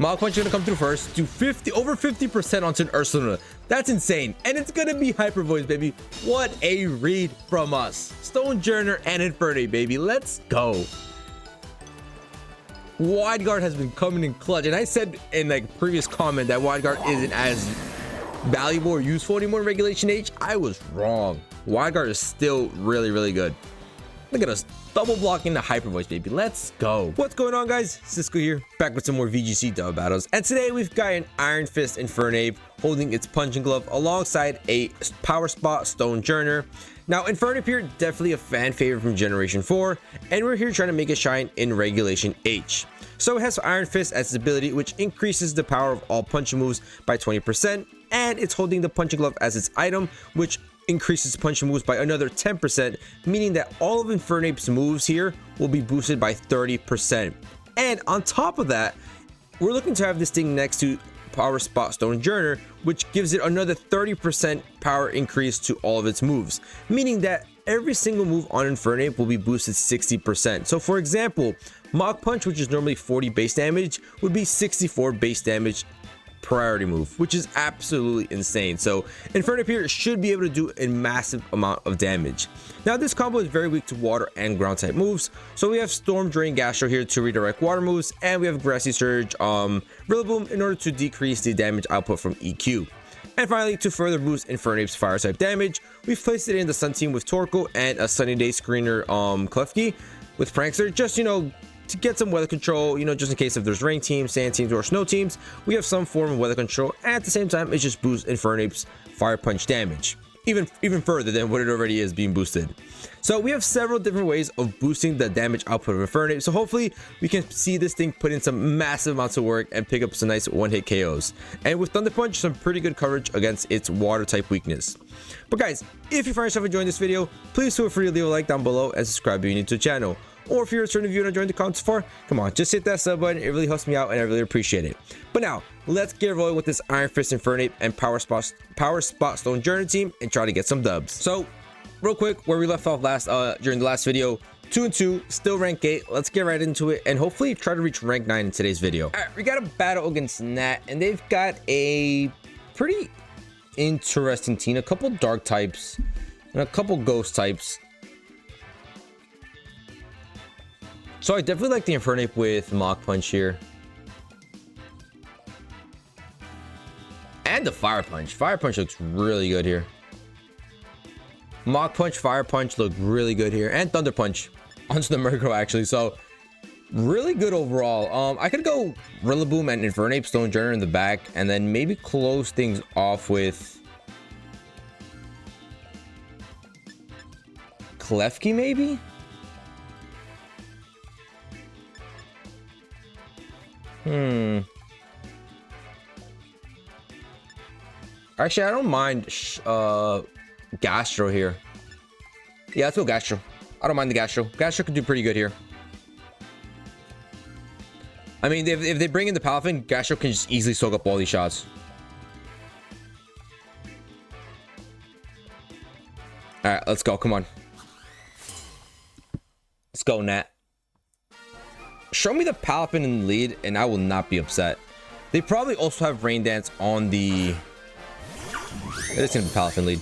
Mach Punch is gonna come through first. Do over 50% onto an Ursula. That's insane. And it's gonna be Hyper Voice, baby. What a read from us. Stonejourner and INFERNAPE, baby. Let's go. Wide Guard has been coming in clutch. And I said in like previous comment that Wide Guard isn't as valuable or useful anymore in Regulation H. I was wrong. Wide Guard is still really, really good. Look at us double blocking the Hyper Voice, baby. Let's go. What's going on, guys? Cisco here, back with some more VGC dub battles. And today we've got an Iron Fist INFERNAPE holding its punching glove alongside a Power Spot Stonejourner. Now, INFERNAPE here, definitely a fan favorite from Generation 4, and we're here trying to make it shine in Regulation H. So it has Iron Fist as its ability, which increases the power of all punching moves by 20%, and it's holding the punching glove as its item, which increases punching moves by another 10%, meaning that all of INFERNAPE's moves here will be boosted by 30%. And on top of that, we're looking to have this thing next to Power Spot Stonejourner, which gives it another 30% power increase to all of its moves, meaning that every single move on INFERNAPE will be boosted 60%. So for example, Mach Punch, which is normally 40 base damage, would be 64 base damage priority move, which is absolutely insane. So INFERNAPE here should be able to do a massive amount of damage. Now this combo is very weak to water and ground type moves, so we have Storm Drain Gastro here to redirect water moves, and we have Grassy Surge Rillaboom in order to decrease the damage output from EQ. And finally, to further boost INFERNAPE's fire type damage, we've placed it in the Sun team with Torkoal and a Sunny Day Screener Klefki with Prankster, just to get some weather control, just in case if there's rain teams, sand teams, or snow teams, we have some form of weather control. And at the same time, it just boosts INFERNAPE's fire punch damage even further than what it already is being boosted. So we have several different ways of boosting the damage output of INFERNAPE. So hopefully we can see this thing put in some massive amounts of work and pick up some nice one-hit KOs. And with Thunder Punch, some pretty good coverage against its water type weakness. But guys, if you find yourself enjoying this video, please feel free to leave a like down below and subscribe if you're new to the channel. Or if you're a returning viewer and enjoying the content so far, come on, just hit that sub button. It really helps me out and I really appreciate it. But now, let's get rolling with this Iron Fist INFERNAPE and Power Spot Stonejourner team and try to get some dubs. So, real quick, where we left off during the last video, 2-2, still rank 8. Let's get right into it and hopefully try to reach rank 9 in today's video. Alright, we got a battle against Nat, and they've got a pretty interesting team. A couple dark types and a couple ghost types. So I definitely like the INFERNAPE with Mach Punch here. And the Fire Punch. Fire Punch looks really good here. Mach Punch, Fire Punch look really good here. And Thunder Punch onto the Murkrow actually. So really good overall. I could go Rillaboom and INFERNAPE Stonejourner in the back. And then maybe close things off with Klefki maybe? Actually, I don't mind Gastro here. Yeah, let's go Gastro. I don't mind the Gastro. Gastro could do pretty good here. I mean, if they bring in the Palafin, Gastro can just easily soak up all these shots. Alright, let's go. Come on. Let's go, Nat. Show me the Palafin in the lead, and I will not be upset. They probably also have Rain Dance on the... It's gonna be Palafin lead.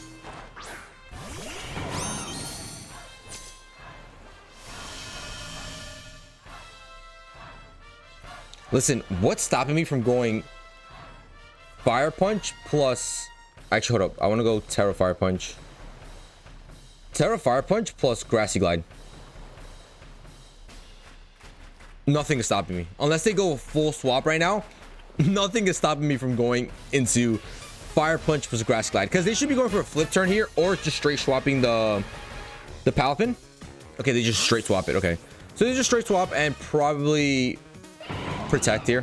Listen, what's stopping me from going Fire Punch plus... Actually, hold up. I want to go Terra Fire Punch. Terra Fire Punch plus Grassy Glide. Nothing is stopping me. Unless they go full swap right now, nothing is stopping me from going into Fire Punch plus Grass Glide. Because they should be going for a flip turn here or just straight swapping the Palafin. Okay, they just straight swap it. Okay. So they just straight swap and probably protect here.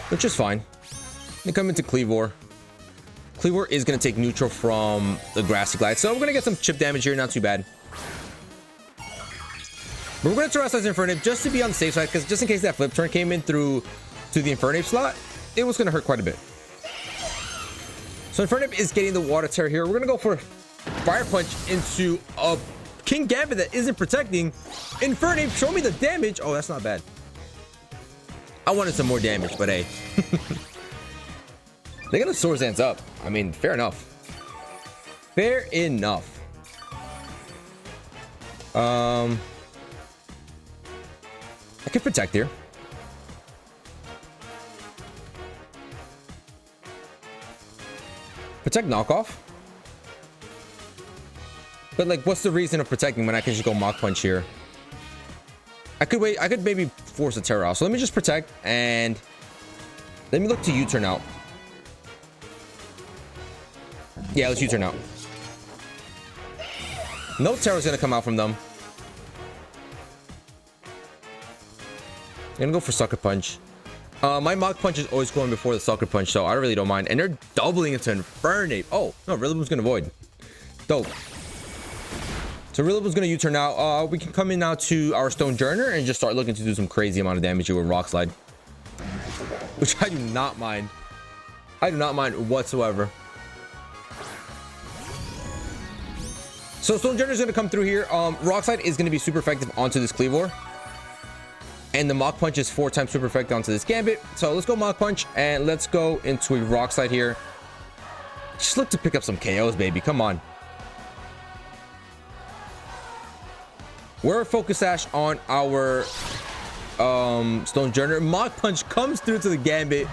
Which is fine. They come into Cleavor. Cleavor is going to take neutral from the Grassy Glide. So I'm going to get some chip damage here. Not too bad. But we're going to Terrestrialize INFERNAPE just to be on the safe side, because just in case that flip turn came in through to the INFERNAPE slot, it was going to hurt quite a bit. So INFERNAPE is getting the Water Terror here. We're going to go for Fire Punch into a King Gambit that isn't protecting. INFERNAPE, show me the damage. Oh, that's not bad. I wanted some more damage, but hey. They're gonna Swords Dance up. I mean, fair enough. Fair enough. I could protect here. Protect knockoff. But like, what's the reason of protecting when I can just go Mach Punch here? I could wait. I could maybe force a Terror out. So let me just protect and let me look to U-turn out. Yeah, let's U-turn out. No Terror's gonna come out from them. I'm gonna go for Sucker Punch. My Mach Punch is always going before the Sucker Punch, so I really don't mind. And they're doubling into Infernape. Oh, no, Rillaboom's gonna Void. Dope. So Rillaboom's gonna U-turn out. We can come in now to our Stonejourner and just start looking to do some crazy amount of damage here with Rock Slide. Which I do not mind. I do not mind whatsoever. So Stonejourner is gonna come through here. Rock Slide is gonna be super effective onto this Cleavor. And the Mach Punch is 4 times super effective onto this Gambit. So let's go Mach Punch and let's go into a Rock Slide here. Just look to pick up some KOs, baby. Come on. We're a Focus Sash on our Stonejourner. Mach Punch comes through to the Gambit,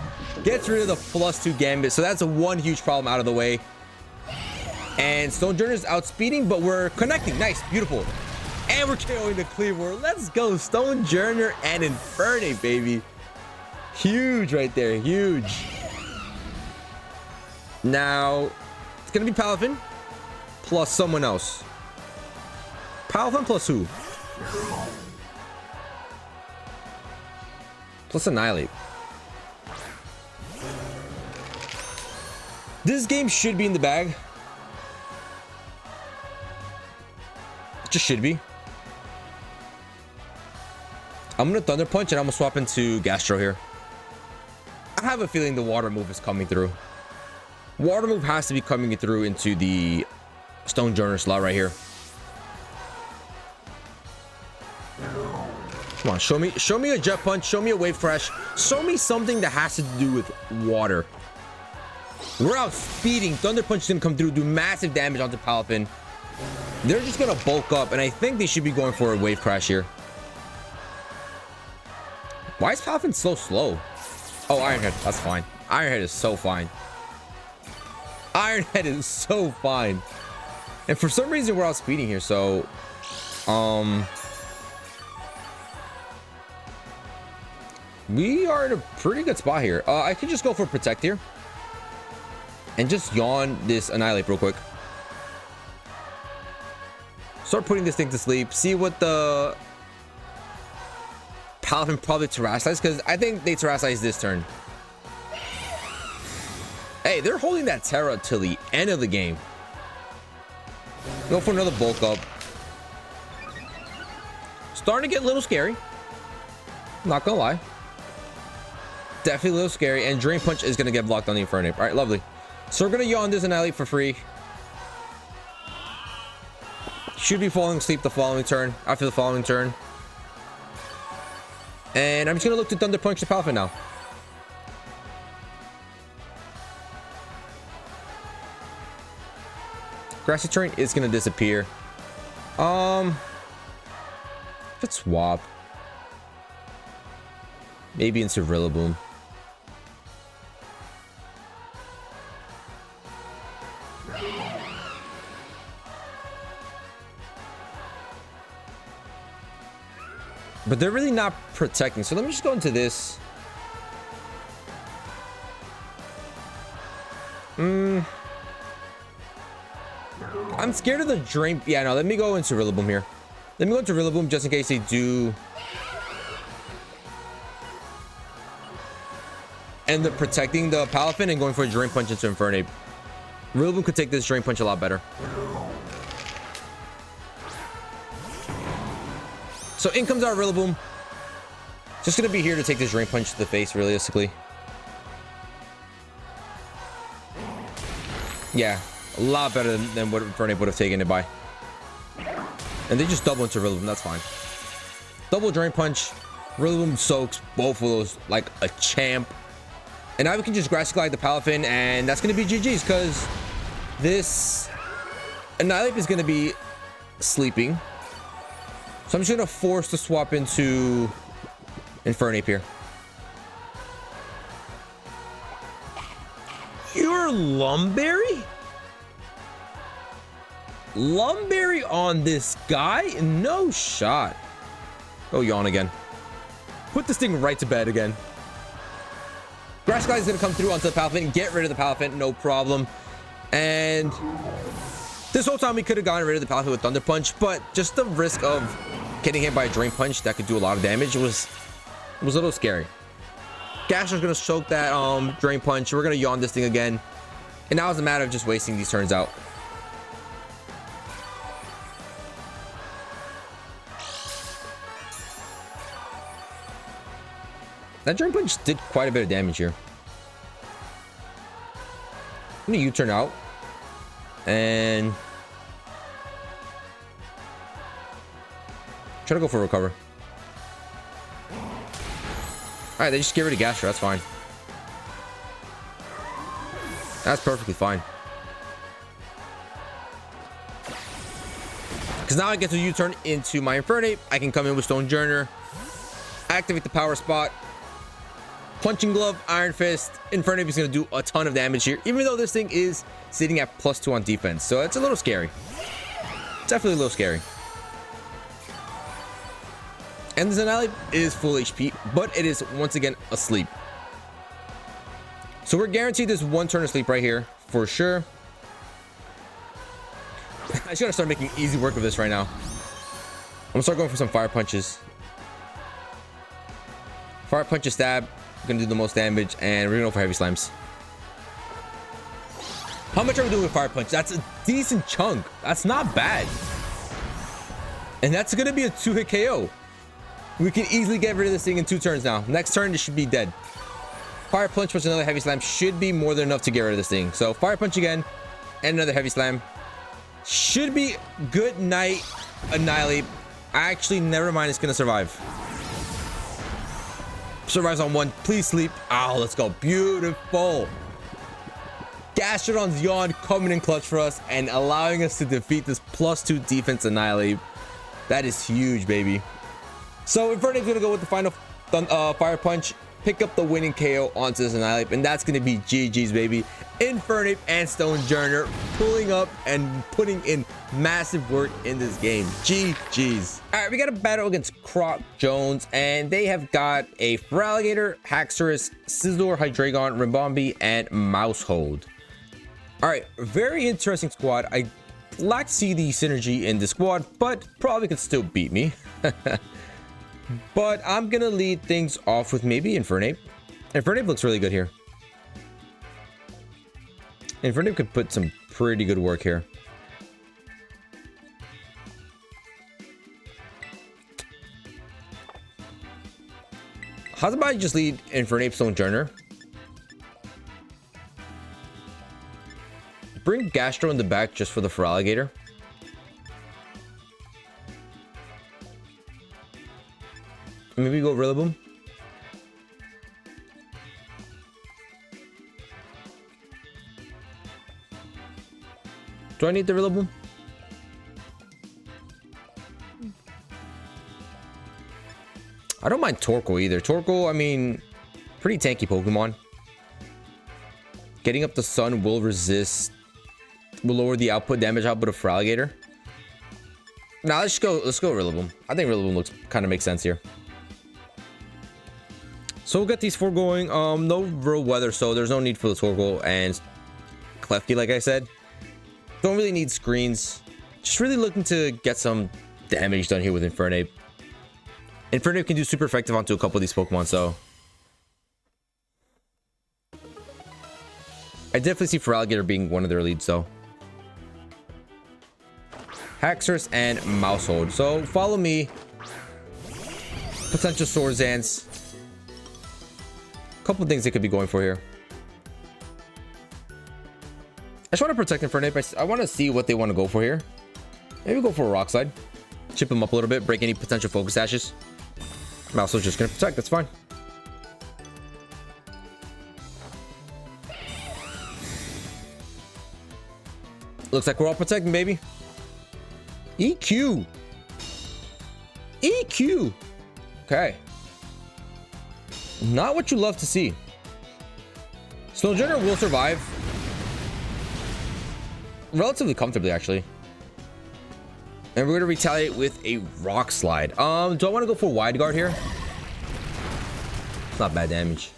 gets rid of the +2 Gambit. So that's a one huge problem out of the way. And Stonejourner is outspeeding, but we're connecting. Nice, beautiful. And we're KOing the Cleavor. Let's go. Stonejourner and Infernape, baby. Huge right there. Huge. Now, it's going to be Palafin plus someone else. Palafin plus who? Plus Annihilate. This game should be in the bag. It just should be. I'm gonna Thunder Punch and I'm gonna swap into Gastro here. I have a feeling the Water move is coming through. Water move has to be coming through into the Stonejourner slot right here. Come on, show me a Jet Punch, show me a Wave Crash, show me something that has to do with water. We're outspeeding. Thunder Punch is gonna come through, do massive damage onto Palafin. They're just gonna bulk up, and I think they should be going for a Wave Crash here. Why is Palafin so slow? Oh, Ironhead. That's fine. Ironhead is so fine. Ironhead is so fine. And for some reason, we're outspeeding here. So, we are in a pretty good spot here. I could just go for Protect here. And just yawn this Annihilate real quick. Start putting this thing to sleep. See what the Palafin probably Terrasilize, because I think they Terrasilize this turn. Hey, they're holding that Terra till the end of the game. Go for another bulk up. Starting to get a little scary. Not gonna lie. Definitely a little scary. And Drain Punch is gonna get blocked on the Infernape. All right, lovely. So we're gonna yawn this Annihilate for free. Should be falling asleep the following turn. After the following turn. And I'm just gonna look to Thunder Punch the Palafin now. Grassy Terrain is gonna disappear. Let's swap. Maybe into Rillaboom. But they're really not protecting. So let me just go into this. I'm scared of the Drain. Yeah, no, let me go into Rillaboom here. Let me go into Rillaboom just in case they do. And they're protecting the Palafin and going for a Drain Punch into Infernape. Rillaboom could take this Drain Punch a lot better. So in comes our Rillaboom. Just gonna be here to take this Drain Punch to the face, realistically. Yeah, a lot better than what Infernape would have taken it by. And they just double into Rillaboom, that's fine. Double Drain Punch. Rillaboom soaks both of those like a champ. And now we can just grass glide the Palafin, and that's going to be GG's because this Annihilate is going to be sleeping. So I'm just going to force to swap into Infernape here. You're Lumberry? Lumberry on this guy? No shot. Go yawn again. Put this thing right to bed again. Grass Glide is going to come through onto the Palafin. Get rid of the Palafin, no problem. And this whole time we could have gotten rid of the Palafin with Thunder Punch, but just the risk of getting hit by a Drain Punch that could do a lot of damage was a little scary. Gasher's going to choke that Drain Punch. We're going to yawn this thing again. And now it's a matter of just wasting these turns out. That Drain Punch did quite a bit of damage here. I'm going to U-turn out. And try to go for a recover. Alright, they just get rid of Gasher. That's fine. That's perfectly fine. Because now I get to U-turn into my Infernape. I can come in with Stonejourner, activate the power spot, Punching Glove, Iron Fist. Infernape is going to do a ton of damage here, even though this thing is sitting at +2 on defense. So it's a little scary. Definitely a little scary. And this Annihilate is full HP, but it is once again asleep. So we're guaranteed this one turn of sleep right here for sure. I just gotta start making easy work of this right now. I'm gonna start going for some Fire Punches. Fire Punches stab, gonna do the most damage, and we're gonna go for Heavy Slams. How much are we doing with Fire Punch? That's a decent chunk. That's not bad. And that's gonna be a 2-hit KO. We can easily get rid of this thing in 2 turns now. Next turn, this should be dead. Fire Punch plus another Heavy Slam should be more than enough to get rid of this thing. So Fire Punch again, and another Heavy Slam. Should be good night, Annihilate. Actually, never mind, it's gonna survive. Survives on 1. Please sleep. Oh, let's go. Beautiful. Gastrodon's Yawn coming in clutch for us and allowing us to defeat this +2 defense Annihilate. That is huge, baby. So Infernape's gonna go with the final Fire Punch, pick up the winning KO onto this Annihilate, and that's gonna be GG's, baby. Infernape and Stonejourner pulling up and putting in massive work in this game. GG's. All right, we got a battle against Croc Jones, and they have got a Feraligatr, Haxorus, Sizzlor, Hydreigon, Ribombee, and Mousehold. All right, very interesting squad. I lack to see the synergy in the squad, but probably could still beat me. But I'm gonna lead things off with maybe Infernape. Infernape looks really good here. Infernape could put some pretty good work here. How's about I just lead Infernape, Stonejourner? Bring Gastro in the back just for the Feraligatr. Maybe go Rillaboom. Do I need the Rillaboom? I don't mind Torkoal either. Torkoal, I mean, pretty tanky Pokemon. Getting up the sun will resist, will lower the damage output of Feraligatr. Now let's go Rillaboom. I think Rillaboom kind of makes sense here. So we'll get these 4 going. No real weather, so there's no need for the Torkoal and Klefki, like I said. Don't really need screens. Just really looking to get some damage done here with Infernape. Infernape can do super effective onto a couple of these Pokemon, so I definitely see Feraligatr being one of their leads, though. Haxorus and Mousehold. So follow me. Potential Swordsdance. Couple things they could be going for here. I just want to protect Infernape. I want to see what they want to go for here. Maybe go for a Rock Slide. Chip him up a little bit. Break any potential Focus Ashes. Mouse was just gonna protect. That's fine. Looks like we're all protecting, baby. EQ. EQ. Okay. Not what you love to see. Snow Generator will survive relatively actually. And we're going to retaliate with a Rock Slide. Do I want to go for Wide Guard here? It's not bad damage.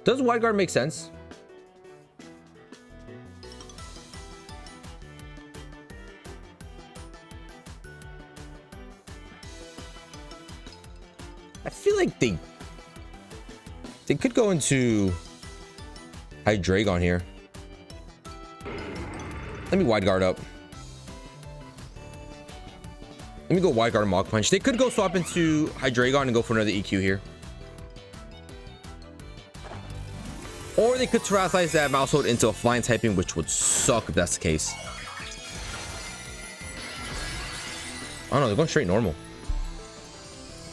Does Wide Guard make sense? I feel like they could go into Hydreigon here. Let me Wide Guard up. Let me go Wide Guard Mach Punch. They could go swap into Hydreigon and go for another EQ here. Or they could Terrasilize that Mousehold into a Flying typing, which would suck if that's the case. Oh no, they're going straight normal.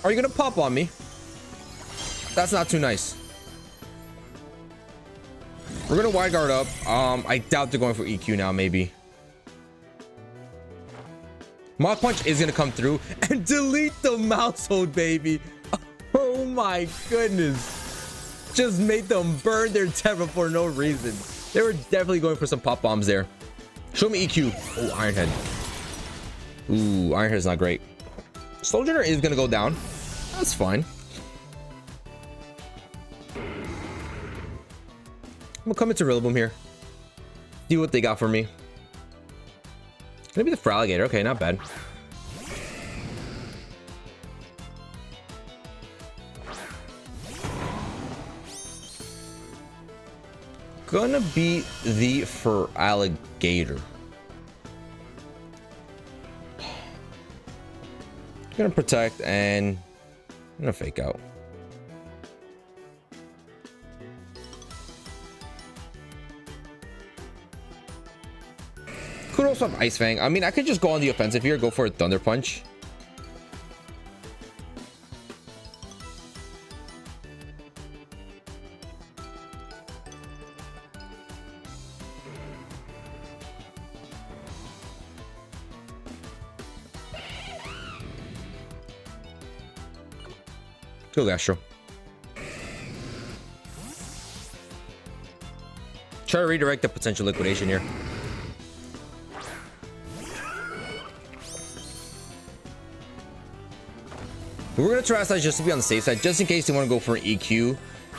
Are you gonna pop on me? That's not too nice. We're gonna Wide Guard up. I doubt they're going for EQ now, maybe. Mach Punch is gonna come through and delete the Mousehold, baby. Oh my goodness. Just made them burn their Terra for no reason. They were definitely going for some pop bombs there. Show me EQ. Oh, Iron Head. Ooh, Iron Head is not great. Soul Generator is gonna go down. That's fine. I'm gonna come into Rillaboom here. See what they got for me. Gonna be the Feraligatr. Okay, not bad. Gonna be the Feraligatr. Gonna protect and I'm gonna fake out. Could also have Ice Fang. I mean, I could just go on the offensive here, go for a Thunder Punch. Go Gastro. Try to redirect the potential liquidation here. We're gonna Terrasilize just to be on the safe side, just in case they want to go for an EQ,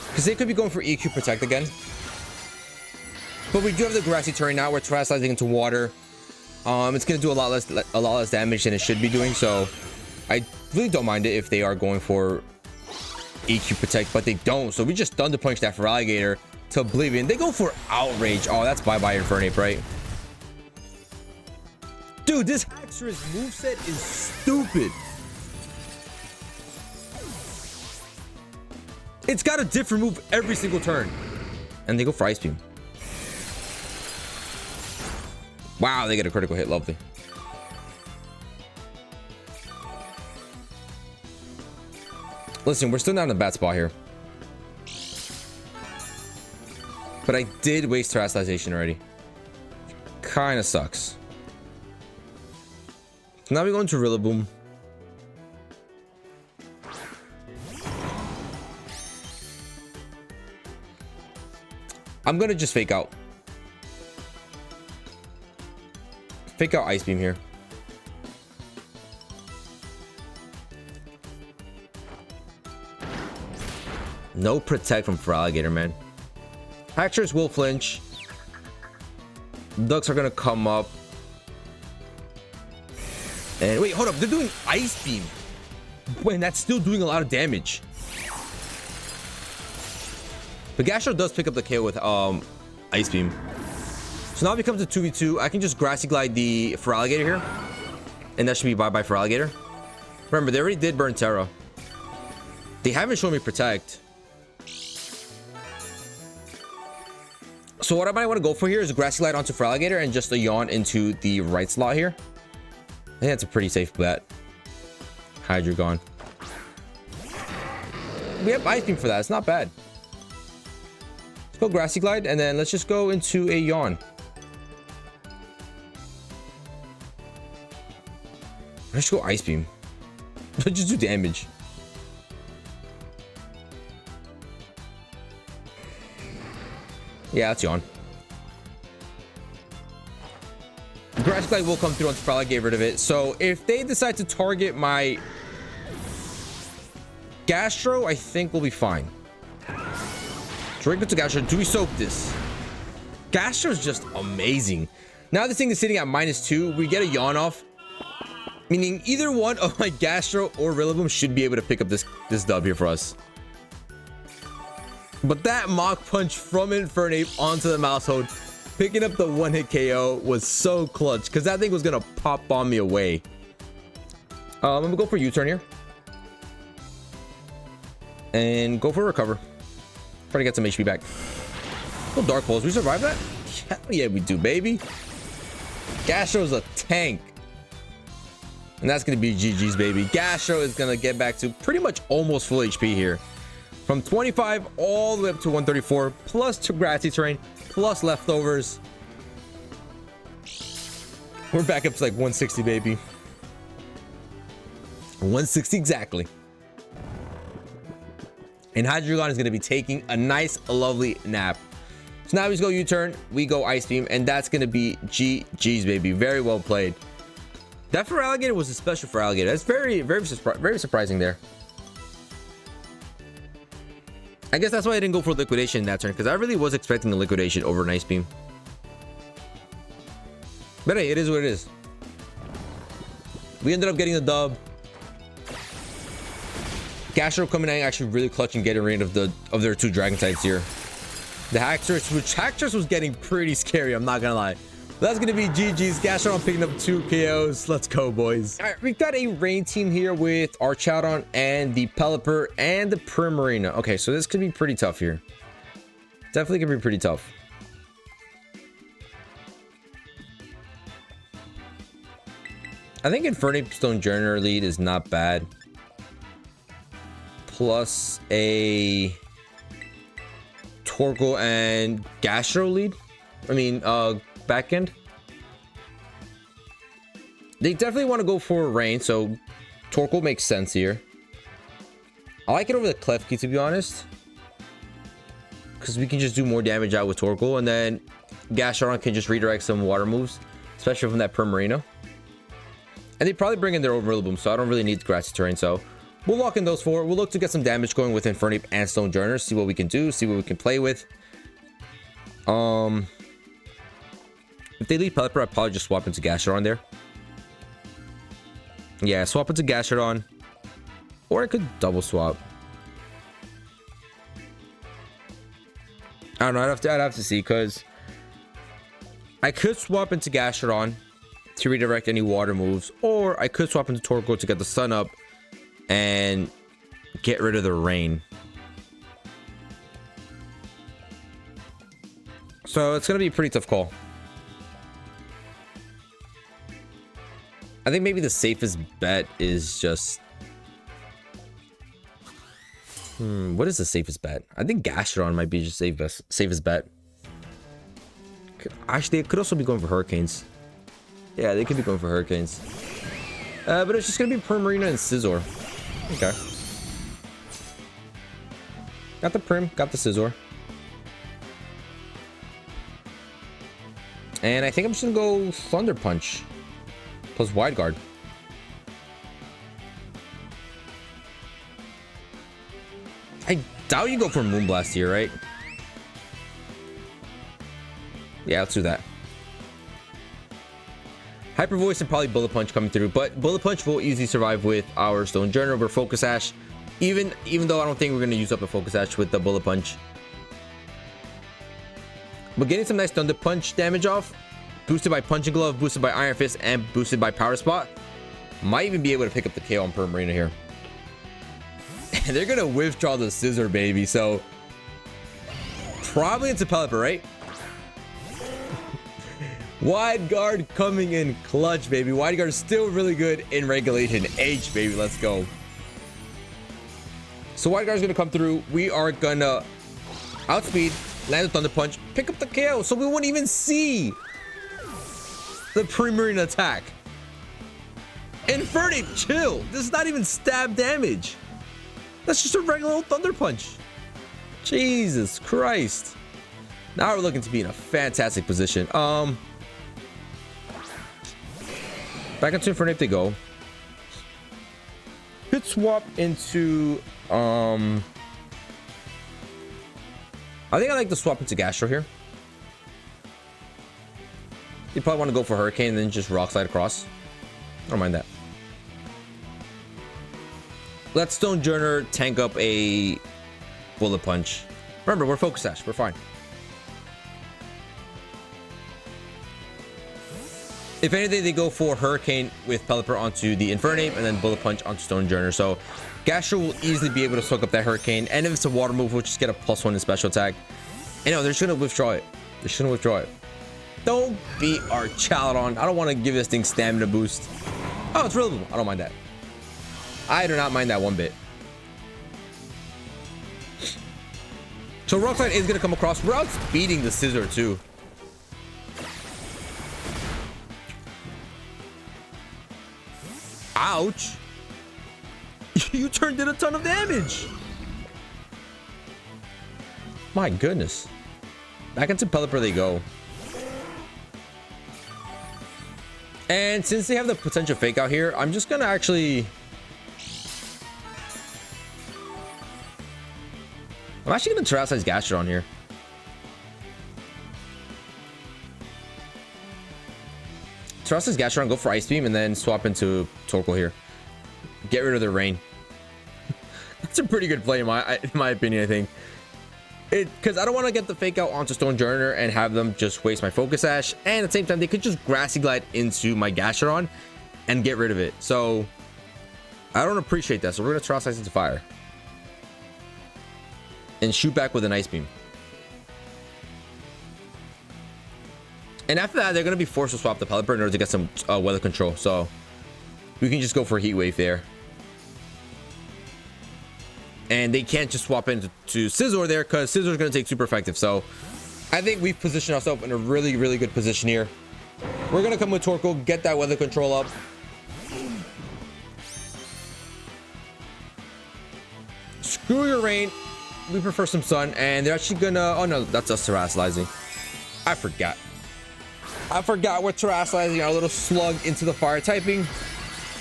because they could be going for EQ Protect again. But we do have the grassy terrain now. We're Terrasilizing into water. It's gonna do a lot less damage than it should be doing. So I really don't mind it if they are going for EQ Protect, but they don't. So we just Thunder Punch that Feraligatr to Oblivion. They go for Outrage. Oh, that's bye-bye INFERNAPE, right? Dude, this Haxorus moveset is stupid. It's got a different move every single turn. And they go for Ice Beam. Wow, they get a critical hit. Lovely. Listen, we're still not in a bad spot here. But I did waste Terrasilization already. Kind of sucks. So now we go into Rillaboom. I'm gonna just fake out. Fake out Ice Beam here. No Protect from Feraligatr, man. Haxorus will flinch. Ducks are gonna come up. And wait, hold up. They're doing Ice Beam. When that's still doing a lot of damage. But Gastro does pick up the KO with Ice Beam. So now it becomes a 2v2. I can just Grassy Glide the Feraligatr here. And that should be bye-bye Feraligatr. Remember, they already did burn Terra. They haven't shown me Protect. So what I might want to go for here is a Grassy Glide onto Feraligatr and just a Yawn into the right slot here. I think that's a pretty safe bet. Hydreigon. we have Ice Beam for that. It's not bad. Let's go Grassy Glide, and then let's just go into a Yawn. Let's go Ice Beam. Let's just do damage. Yeah, that's Yawn. Grassy Glide will come through once Scarlet gave rid of it. So if they decide to target my Gastro, I think we'll be fine. Drink to Gastro. Do we soak this? Gastro is just amazing. Now this thing is sitting at -2. We get a Yawn off, meaning either one of my Gastro or Rillaboom should be able to pick up this dub here for us. But that Mach Punch from Infernape onto the Maushold, picking up the one-hit KO, was so clutch because that thing was gonna pop bomb me away. I'm gonna go for U-turn here and go for a recover. Try to get some HP back. Oh, Dark Pulse. We survive that? Hell yeah, we do, baby. Gastro's a tank. And that's going to be GG's, baby. Gastro is going to get back to pretty much almost full HP here. From 25 all the way up to 134, plus to grassy terrain, plus leftovers. We're back up to like 160, baby. 160 exactly. And Hydreigon is going to be taking a nice, lovely nap. So now we just go U-turn, we go Ice Beam, and that's going to be GG's, baby. Very well played. That for Alligator was a special for Alligator. That's very surprising there. I guess that's why I didn't go for Liquidation in that turn, because I really was expecting a Liquidation over an Ice Beam. But hey, it is what it is. We ended up getting the dub. Gastro coming in actually really clutch and getting rid of their two Dragon types here. The Haxorus, which Haxorus was getting pretty scary, I'm not gonna lie. But that's gonna be GG's. Gastron picking up 2 KOs. Let's go, boys. All right, we've got a rain team here with Archaudon and the Pelipper and the Primarina. Okay, so this could be pretty tough here. Definitely gonna be pretty tough. I think Infernape Stonejourner lead is not bad. Plus a Torkoal and Gastro lead. I mean, back end. They definitely want to go for rain, so Torkoal makes sense here. I like it over the Klefki, to be honest, because we can just do more damage out with Torkoal, and then Gastrodon can just redirect some water moves, especially from that Primarina. And they probably bring in their own Rillaboom, so I don't really need grassy terrain, so we'll lock in those 4. We'll look to get some damage going with Infernape and Stonejourner, see what we can do, see what we can play with. If they leave Pelipper, I'd probably just swap into Gastrodon there. Yeah, swap into Gastrodon. Or I could double swap. I don't know, I'd have to see, because I could swap into Gastrodon to redirect any water moves, or I could swap into Torkoal to get the sun up and get rid of the rain. So it's gonna be a pretty tough call. I think maybe the safest bet is just what is the safest bet? I think Gastrodon might be just safest bet. Actually, it could also be going for Hurricanes. Yeah, they could be going for Hurricanes. But it's just gonna be Primarina and Scizor. Okay. Got the Prim, got the Scizor. And I think I'm just gonna go Thunder Punch plus Wide Guard. I doubt you go for Moonblast here, right? Yeah, let's do that. Hyper Voice and probably Bullet Punch coming through, but Bullet Punch will easily survive with our Stonejourner over Focus Sash, even though I don't think we're going to use up a Focus Sash with the Bullet Punch. But getting some nice Thunder Punch damage off, boosted by Punching Glove, boosted by Iron Fist, and boosted by Power Spot, might even be able to pick up the KO on Primarina here. And they're going to withdraw the Scizor, baby, so probably it's a Pelipper, right? Wide Guard coming in clutch, baby. Wide Guard is still really good in Regulation H, baby. Let's go. So Wide Guard's gonna come through. We are gonna outspeed, land a Thunder Punch, pick up the KO, so we won't even see the pre-marine attack. INFERNAPE, chill. This is not even stab damage. That's just a regular old Thunder Punch. Jesus Christ. Now we're looking to be in a fantastic position. Back into INFERNAPE they go. Could swap into I think I like to swap into Gastro here. You probably want to go for Hurricane and then just Rock Slide across. I don't mind that. Let Stonejourner tank up a Bullet Punch. Remember, we're Focus Sash. We're fine. If anything, they go for Hurricane with Pelipper onto the INFERNAPE and then Bullet Punch onto Stonejourner. So Gastro will easily be able to soak up that Hurricane. And if it's a water move, we'll just get a +1 in special attack. And no, they're just going to withdraw it. They're just going to withdraw it. Don't be our Chaladon. I don't want to give this thing stamina boost. Oh, it's Rillaboom. I don't mind that. I do not mind that one bit. So Rock Slide is going to come across. We're outspeeding the Scissor too. Ouch. You turned in a ton of damage. My goodness. Back into Pelipper they go. And since they have the potential fake out here, I'm just gonna actually... I'm actually gonna Terrasilize Gastrodon here. Terrasilize Gastrodon, go for Ice Beam, and then swap into Torkoal here. Get rid of their rain. That's a pretty good play in my opinion, I think. Because I don't want to get the fake out onto Stonejourner and have them just waste my Focus Sash. And at the same time, they could just Grassy Glide into my Gastrodon and get rid of it. So I don't appreciate that. So we're going to Terrasilize into Fire. And shoot back with an Ice Beam. And after that, they're going to be forced to swap the Pelipper in order to get some weather control. So we can just go for a Heat Wave there. And they can't just swap into Scizor there because Scizor is going to take super effective. So I think we've positioned ourselves in a really, really good position here. We're going to come with Torkoal, get that weather control up. Screw your rain. We prefer some sun. And they're actually going to... Oh, no, that's us Terrasilizing. I forgot we're Terrasilizing our little slug into the fire typing.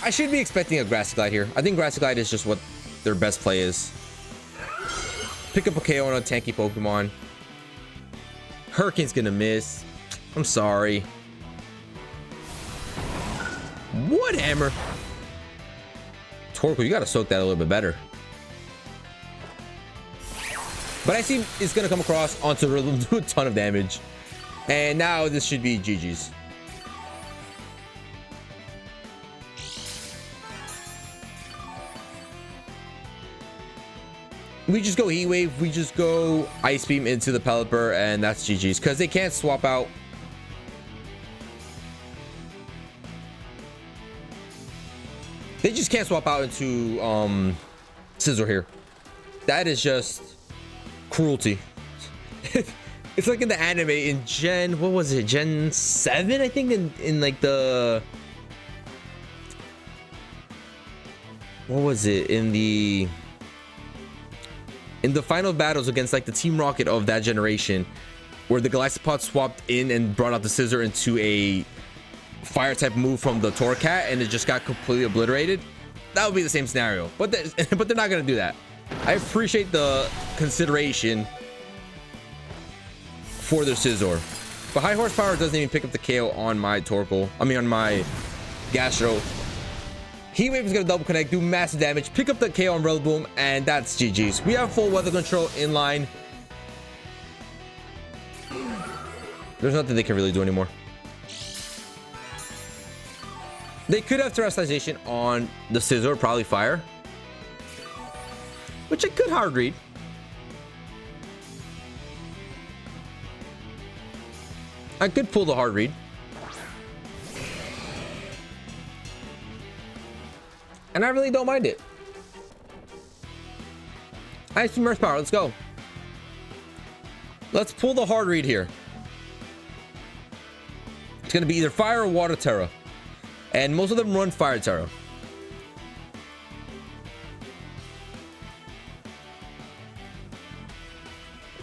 I should be expecting a Grassy Glide here. I think Grassy Glide is just what their best play is. Pick up a KO on a tanky Pokemon. Hurricane's gonna miss. I'm sorry. What hammer? Torkoal, you gotta soak that a little bit better. But I see it's gonna come across onto Rillaboom, do a ton of damage. And now this should be GG's. We just go Heat Wave, we just go Ice Beam into the Pelipper, and that's GG's. Because they can't swap out. They just can't swap out into Scizor here. That is just cruelty. It's like in the anime in Gen, what was it? Gen 7, I think, in like the... What was it? In the final battles against like the Team Rocket of that generation, where the Galactopod swapped in and brought out the Scizor into a fire type move from the Torracat, and it just got completely obliterated. That would be the same scenario, but they're not gonna do that. I appreciate the consideration for their Scizor, but high horsepower doesn't even pick up the KO on my Torkoal. I mean on my Gastro. Heat Wave is going to double connect, do massive damage, pick up the KO on Rillaboom, and that's GG's. We have full weather control in line. There's nothing they can really do anymore. They could have Terastization on the Scizor, probably Fire, which I could hard read. I could pull the hard read. And I really don't mind it. Ice Beam Earth Power. Let's go. Let's pull the hard read here. It's going to be either Fire or Water Terra. And most of them run Fire Terra.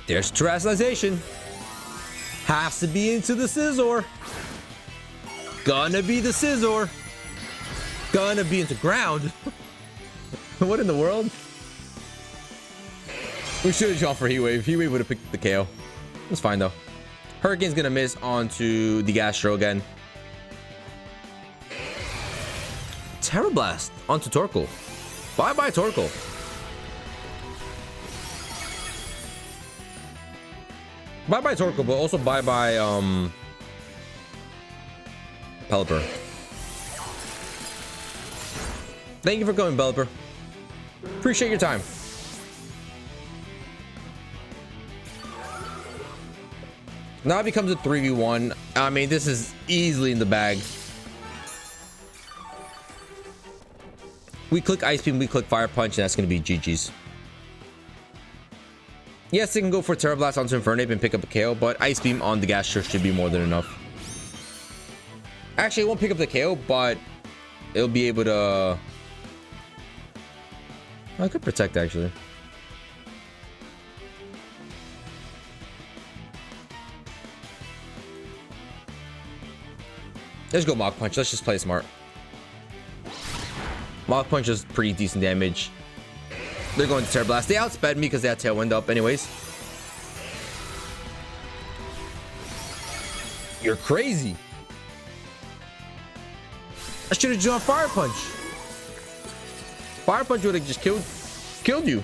There's Terastallization. Has to be into the Scizor. Gonna be the Scizor. Gonna be into ground. What in the world? We should have gone for Heat Wave. Heat Wave would have picked the KO. It's fine though. Hurricane's gonna miss onto the Gastro again. Terra Blast onto Torkoal. Bye bye Torkoal. Bye bye Torkoal, but also bye bye Pelipper. Thank you for coming, Pelipper. Appreciate your time. Now it becomes a 3v1. I mean, this is easily in the bag. We click Ice Beam, we click Fire Punch, and that's going to be GG's. Yes, they can go for Terra Blast onto Infernape and pick up a KO, but Ice Beam on the Gastro should be more than enough. Actually, it won't pick up the KO, but it'll be able to... I could protect, actually. Let's go Mach Punch. Let's just play smart. Mach Punch is pretty decent damage. They're going to Terra Blast. They outsped me because they had Tailwind up anyways. You're crazy. I should have done Fire Punch. Fire Punch would have just killed you.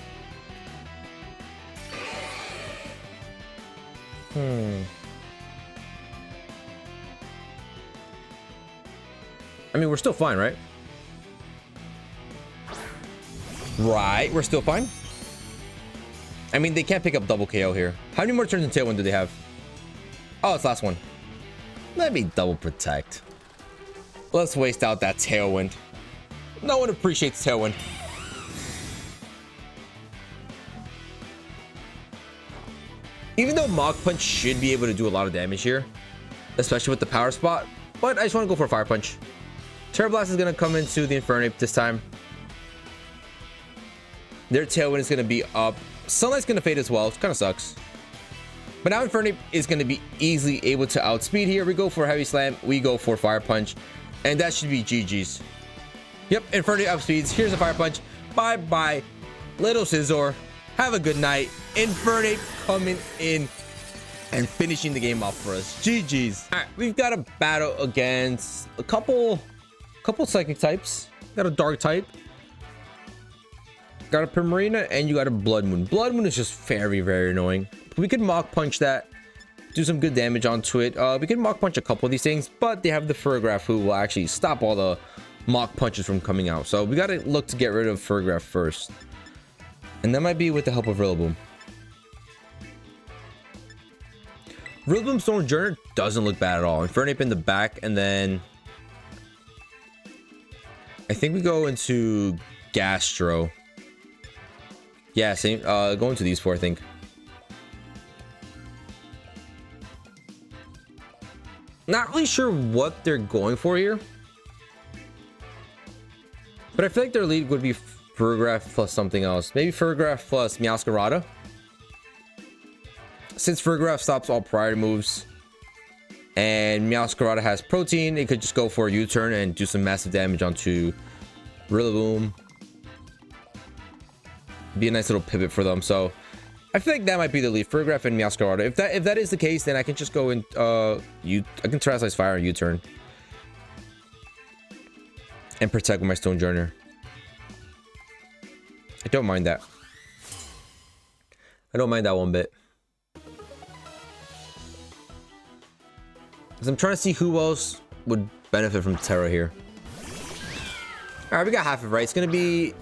I mean, we're still fine, right? Right, we're still fine. I mean, they can't pick up double KO here. How many more turns in Tailwind do they have? Oh, it's last one. Let me double protect. Let's waste out that Tailwind. No one appreciates Tailwind. Even though Mach Punch should be able to do a lot of damage here, especially with the power spot, but I just want to go for a Fire Punch. Terra Blast is going to come into the Infernape this time. Their Tailwind is going to be up. Sunlight's going to fade as well. It kind of sucks. But now Infernape is going to be easily able to outspeed here. We go for Heavy Slam. We go for Fire Punch. And that should be GG's. Yep, Infernape outspeeds. Here's a Fire Punch. Bye-bye, little Scizor. Have a good night. Infernape coming in and finishing the game off for us. GG's. All right, we've got a battle against a couple Psychic types. Got a Dark type. Got a Primarina, and you got a Blood Moon. Blood Moon is just very, very annoying. We could Mach Punch that, do some good damage onto it. We can Mach Punch a couple of these things, but they have the Ferrograph who will actually stop all the Mach Punches from coming out. So we got to look to get rid of Ferrograph first. And that might be with the help of Rillaboom. Rillaboom Sojourner doesn't look bad at all. Infernape in the back, and then I think we go into Gastro. Yeah, same. Going to these four, I think. Not really sure what they're going for here, but I feel like their lead would be Ferrograph plus something else. Maybe Ferrograph plus Meowscarada. Since Ferrograph stops all priority moves and Meowscarada has protein, it could just go for a U-turn and do some massive damage onto Rillaboom. Be a nice little pivot for them. So I feel like that might be the lead, Ferrograph and Meowscarada. If that is the case, then I can just go in I can Terrasilize Fire and U-turn and protect with my Stonejourner. I don't mind that. I don't mind that one bit. Because I'm trying to see who else would benefit from Terra here. Alright, we got half of it right. It's gonna be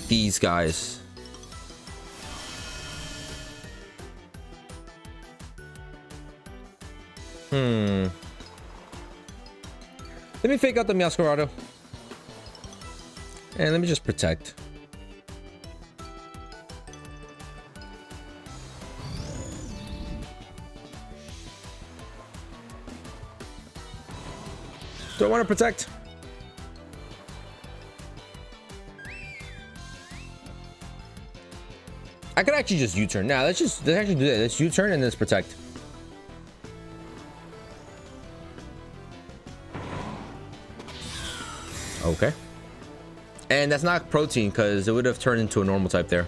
these guys. Let me fake out the Meowscarada. And let me just protect. Do I want to protect? I could actually just U-turn. Now let's actually do that. Let's U-turn and let's protect. Okay. And that's not protein because it would have turned into a normal type there.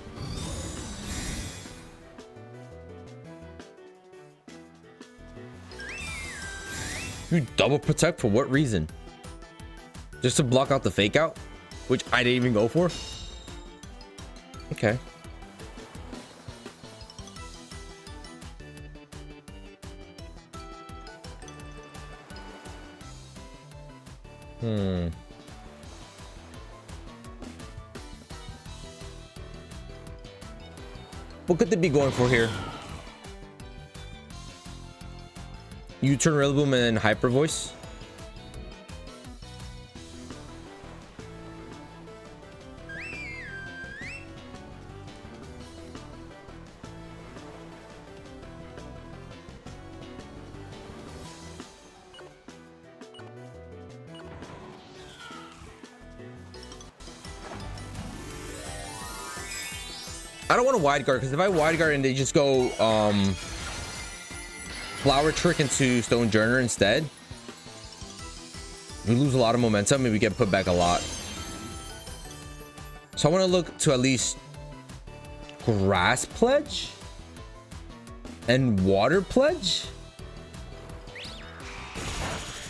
You double protect for what reason? Just to block out the fake out, which I didn't even go for. Okay. What could they be going for here? U-turn, Rillaboom, and Hyper Voice. I don't want to wide guard because if I wide guard and they just go Flower Trick into Stone Journer instead, we lose a lot of momentum and we get put back a lot. So I want to look to at least Grass Pledge and Water Pledge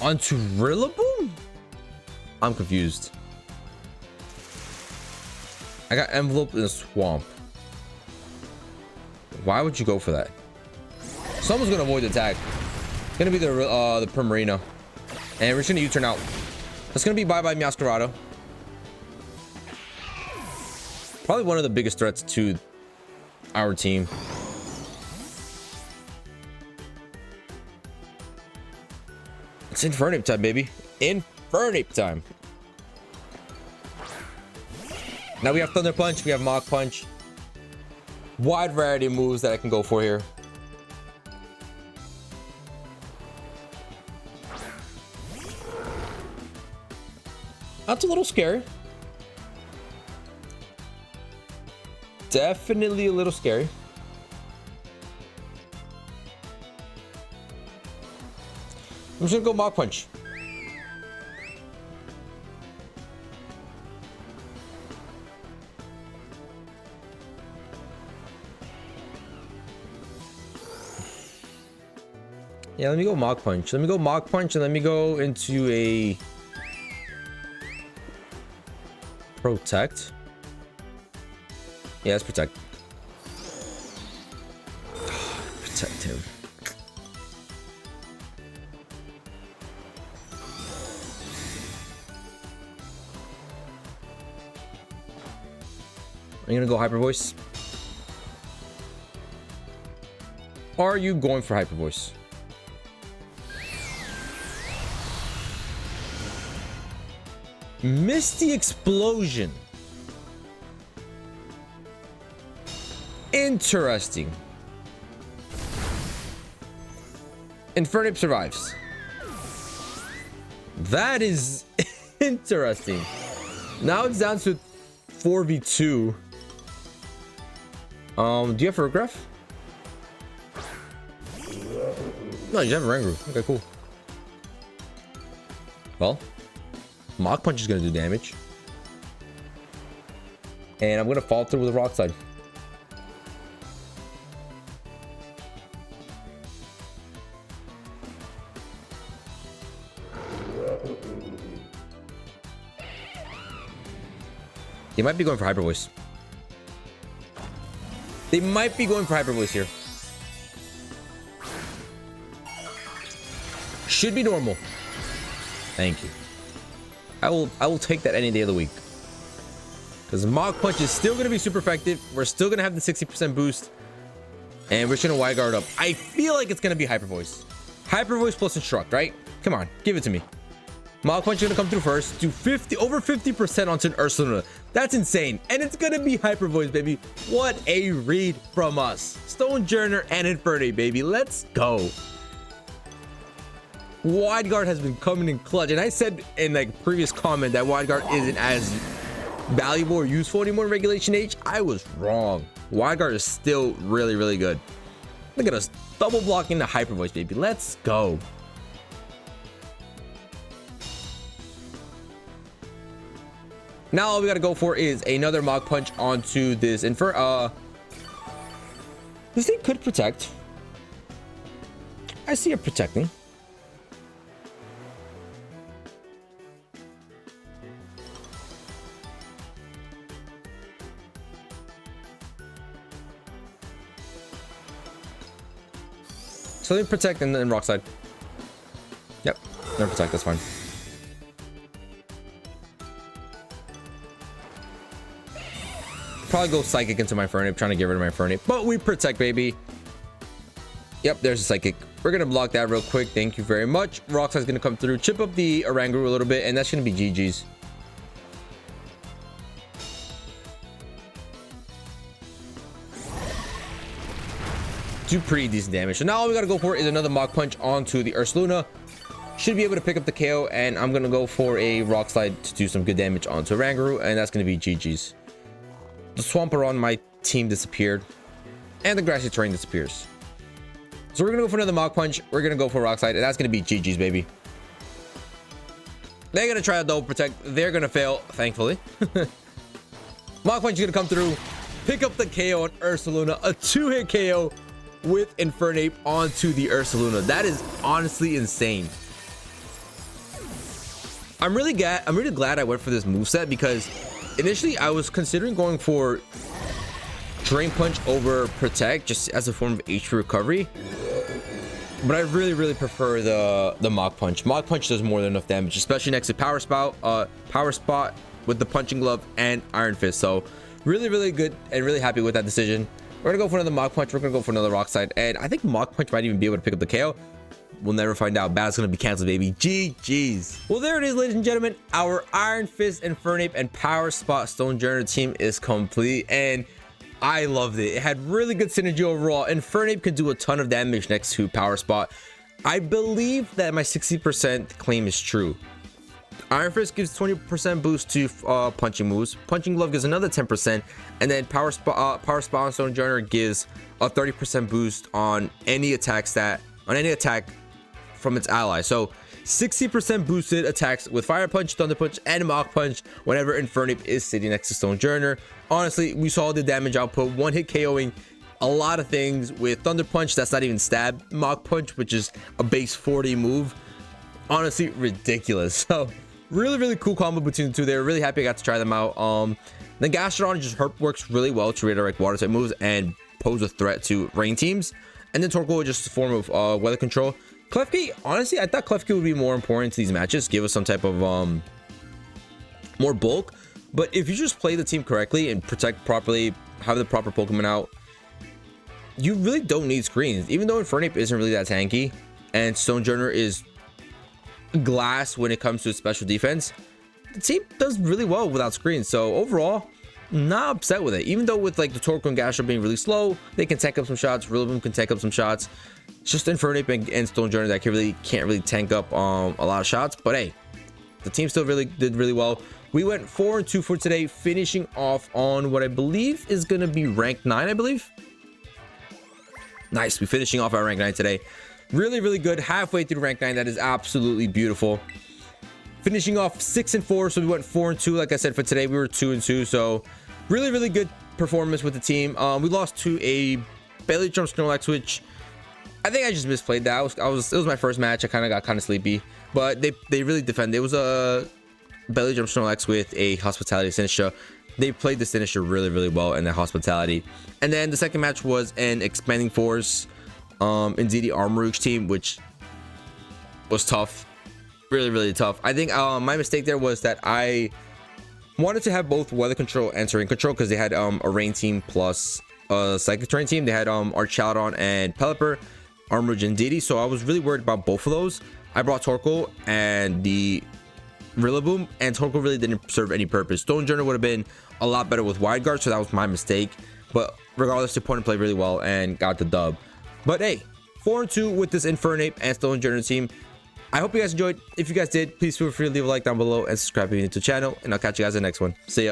onto Rillaboom. I'm confused. I got Envelope in a Swamp. Why would you go for that? Someone's gonna avoid the attack. It's gonna be the Primarina, and we're just gonna U-turn out. That's gonna be bye-bye Meowscarado. Probably one of the biggest threats to our team. It's Infernape time, baby. Infernape time. Now we have Thunder Punch. We have Mach Punch. Wide variety of moves that I can go for here. That's a little scary. Definitely a little scary. I'm just gonna go Mach Punch. Yeah, let me go Mach Punch. Let me go Mach Punch and let me go into a Protect. Yeah, let's Protect. Protect him. Are you gonna go Hyper Voice? Are you going for Hyper Voice? Misty Explosion. Interesting. Infernape survives. That is interesting. Now it's down to 4v2. Do you have Photograph? No, you have a Rangaroo. Okay, cool. Well, Mach Punch is going to do damage. And I'm going to fall through with a Rock Slide. They might be going for Hyper Voice. They might be going for Hyper Voice here. Should be normal. Thank you. I will take that any day of the week. Because Mach Punch is still going to be super effective. We're still going to have the 60% boost. And we're just going to wide guard up. I feel like it's going to be Hyper Voice. Hyper Voice plus Instruct, right? Come on, give it to me. Mach Punch is going to come through first. Do over 50% onto an Ursaluna. That's insane. And it's going to be Hyper Voice, baby. What a read from us. Stone Journer and Infernape, baby. Let's go. Wide guard has been coming in clutch, and I said in like previous comment that wide guard isn't as valuable or useful anymore in regulation H. I was wrong. Wide guard is still really good. Look at us double blocking the hyper voice, baby. Let's go. Now all we gotta go for is another Mach Punch onto this this thing could protect. I see it protecting. So let me protect and then rock side. Yep, never protect, that's fine. Probably go psychic into my INFERNAPE, trying to get rid of my INFERNAPE, but we protect, baby. Yep, there's a psychic. We're gonna block that real quick. Thank you very much. Rockside's gonna come through, chip up the Oranguru a little bit, and that's gonna be GG's. Do pretty decent damage. So now all we gotta go for is another Mach Punch onto the Ursaluna. Should be able to pick up the KO, and I'm gonna go for a Rock Slide to do some good damage onto Oranguru, and that's gonna be GG's. The swamp around my team disappeared, and the grassy terrain disappears. So we're gonna go for another Mach Punch. We're gonna go for Rock Slide, and that's gonna be GG's, baby. They're gonna try to double protect. They're gonna fail, thankfully. Mach Punch is gonna come through, pick up the KO on Ursaluna, a 2-hit KO with INFERNAPE onto the Ursaluna. That is honestly insane. I'm really glad I went for this moveset, because initially I was considering going for Drain Punch over Protect just as a form of HP recovery, but I really prefer the Mach Punch. Mach Punch does more than enough damage, especially next to Power Spot with the Punching Glove and Iron Fist. So really good, and really happy with that decision. We're gonna go for another Mach Punch. We're gonna go for another Rock Slide, and I think Mach Punch might even be able to pick up the KO. We'll never find out. Battle's gonna be canceled, baby. GG's. Well, there it is, ladies and gentlemen. Our Iron Fist, INFERNAPE, and Power Spot Stonejourner team is complete, and I loved it. It had really good synergy overall. INFERNAPE could do a ton of damage next to Power Spot. I believe that my 60% claim is true. Iron Fist gives 20% boost to punching moves. Punching Glove gives another 10%, and then Power Spot on Stonejourner gives a 30% boost on any attack from its ally. So 60% boosted attacks with Fire Punch, Thunder Punch, and Mach Punch whenever INFERNAPE is sitting next to Stonejourner. Honestly, we saw the damage output, one hit KOing a lot of things with Thunder Punch. That's not even stab. Mach Punch, which is a base 40 move. Honestly, ridiculous. So really cool combo between the two there. Really happy I got to try them out. The Gastrodon just works really well to redirect water type moves and pose a threat to rain teams. And then Torkoal is just a form of weather control. Klefki, honestly, I thought Klefki would be more important to these matches, give us some type of more bulk. But if you just play the team correctly and protect properly, have the proper Pokemon out, you really don't need screens. Even though INFERNAPE isn't really that tanky, and Stonejourner is glass when it comes to special defense, the team does really well without screens. So overall, not upset with it. Even though with like the Torkoal and Gastro being really slow, they can tank up some shots. Rillaboom can tank up some shots. It's just INFERNAPE and Stonejourner that can't really tank up a lot of shots. But hey, the team still did really well. We went 4-2 for today, finishing off on what I believe is gonna be rank 9, I believe. Nice, we're finishing off our rank 9 today. Really good. Halfway through rank 9, that is absolutely beautiful. Finishing off 6-4, so we went 4-2. Like I said, for today we were 2-2. So really good performance with the team. We lost to a belly jump Snorlax, which I think I just misplayed that. It was my first match. I got kind of sleepy, but they really defended. It was a belly jump Snorlax with a hospitality Sinistra. They played the Sinistra really well in the hospitality. And then the second match was an expanding force Indeedee Armarouge team, which was tough. Really tough. I think my mistake there was that I wanted to have both weather control and terrain control, because they had a rain team plus a psychic terrain team. They had Archaladon and Pelipper, Armarouge and Indeedee. So I was really worried about both of those. I brought Torkoal and the Rillaboom, and Torkoal really didn't serve any purpose. Stonejourner would have been a lot better with wide guard, so that was my mistake. But regardless, the opponent played really well and got the dub. But hey, 4-2 with this INFERNAPE and Stonejourner team. I hope you guys enjoyed. If you guys did, please feel free to leave a like down below and subscribe if you're new to the channel, and I'll catch you guys in the next one. See ya.